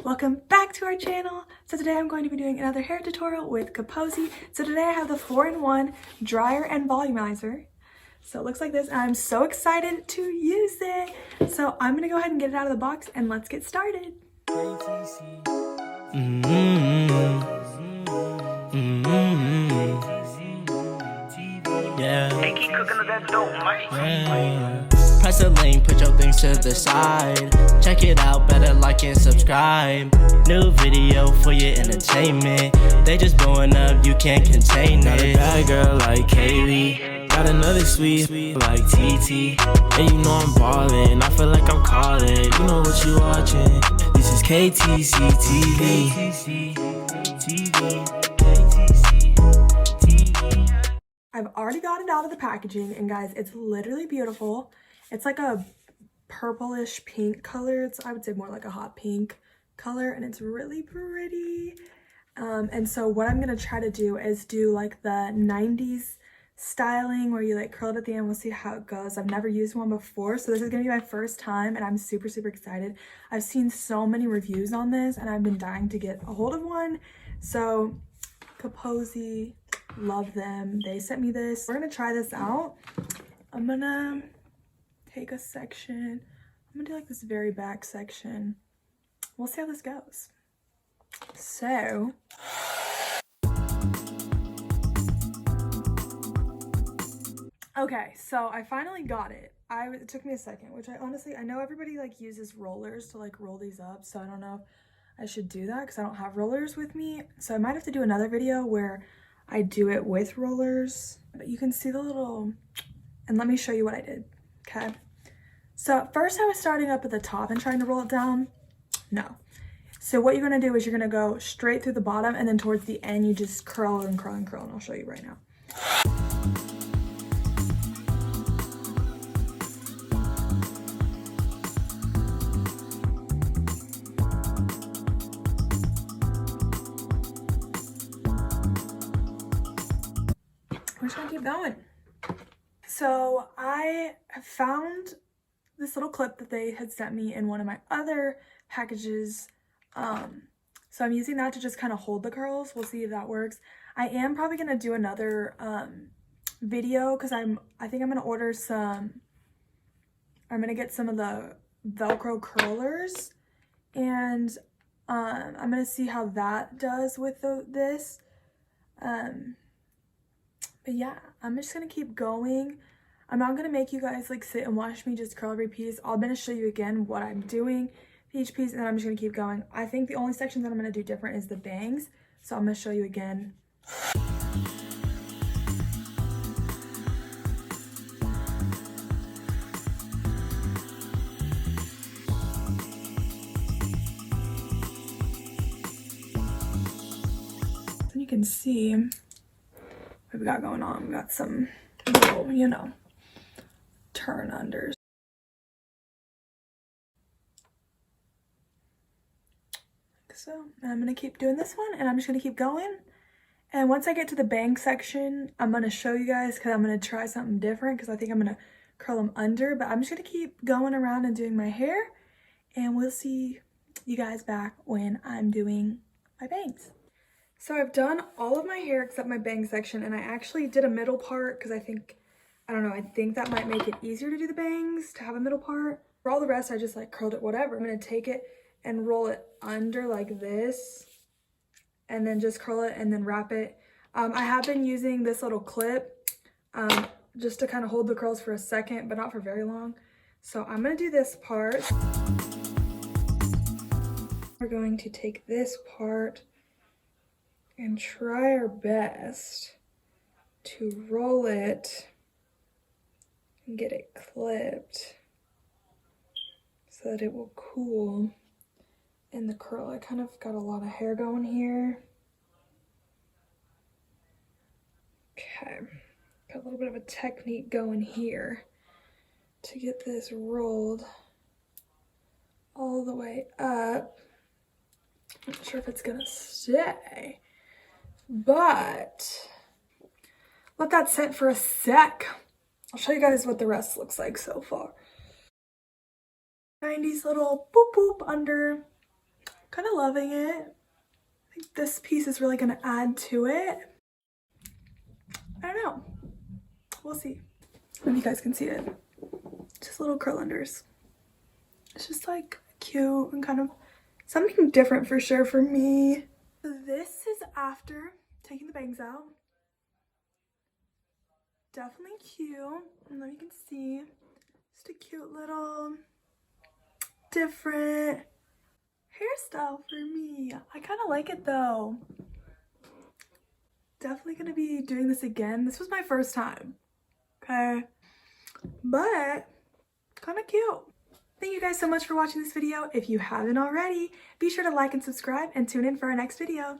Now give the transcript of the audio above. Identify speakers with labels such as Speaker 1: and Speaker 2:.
Speaker 1: Welcome back to our channel. So today I'm going to be doing another hair tutorial with Kaposi. So today I have the 4-in-1 dryer and volumizer. So it looks like this and I'm so excited to use it. So I'm gonna go ahead and get it out of the box and let's get started.
Speaker 2: Hey, keep cooking with that dope, man. Press the link, put your things to the side. Check it out, better like and subscribe. New video for your entertainment. They just blowing up, you can't contain it. Got a bad girl like Kaylee. Got another sweet like TT. And you know I'm ballin', I feel like I'm calling. You know what you watching. This is KTC TV.
Speaker 1: I've already got it out of the packaging and guys, it's literally beautiful. It's like a purplish pink color. It's, I would say, more like a hot pink color and it's really pretty. And so what I'm gonna try to do is do like the 90s styling where you like curl it at the end. We'll see how it goes. I've never used one before, so this is gonna be my first time and I'm super excited. I've seen so many reviews on this and I've been dying to get a hold of one. So Kaposi, love them. They sent me this. We're gonna try this out. I'm gonna take a section. I'm gonna do like this very back section. We'll see how this goes. So okay, so I finally got it. It took me a second, which I know everybody like uses rollers to like roll these up, so I don't know if I should do that because I don't have rollers with me. So I might have to do another video where I do it with rollers, but you can see the little, and let me show you what I did, okay? So at first I was starting up at the top and trying to roll it down. No. So what you're gonna do is you're gonna go straight through the bottom and then towards the end you just curl and curl and curl, and I'll show you right now. We're just gonna keep going. So I have found this little clip that they had sent me in one of my other packages. So I'm using that to just kind of hold the curls. We'll see if that works. I am probably gonna do another video because I think I'm gonna order some. I'm gonna get some of the Velcro curlers, and I'm gonna see how that does with this. But yeah, I'm just gonna keep going. I'm not gonna make you guys like sit and watch me just curl every piece. I'm gonna show you again what I'm doing for each piece and then I'm just gonna keep going. I think the only section that I'm gonna do different is the bangs. So I'm gonna show you again. So you can see what we got going on. We got some little, you know, turn unders. Like so. And I'm gonna keep doing this one and I'm just gonna keep going. And once I get to the bang section, I'm gonna show you guys because I'm gonna try something different because I think I'm gonna curl them under, but I'm just gonna keep going around and doing my hair and we'll see you guys back when I'm doing my bangs. So I've done all of my hair except my bang section, and I actually did a middle part because I think that might make it easier to do the bangs, to have a middle part. For all the rest, I just like curled it, whatever. I'm gonna take it and roll it under like this, and then just curl it and then wrap it. I have been using this little clip just to kind of hold the curls for a second, but not for very long. So I'm gonna do this part. We're going to take this part and try our best to roll it and get it clipped so that it will cool in the curl. I kind of got a lot of hair going here. Okay, got a little bit of a technique going here to get this rolled all the way up. I'm not sure if it's gonna stay, but let that sit for a sec. I'll show you guys what the rest looks like so far. 90s little boop boop under. Kind of loving it. I think this piece is really gonna add to it. I don't know. We'll see. If you guys can see it. Just little curl unders. It's just like cute and kind of something different for sure for me. This is after taking the bangs out. Definitely cute. And then you can see just a cute little different hairstyle for me. I kind of like it though. Definitely gonna be doing this again. This was my first time. Okay. But kind of cute. Thank you guys so much for watching this video. If you haven't already, be sure to like and subscribe and tune in for our next video.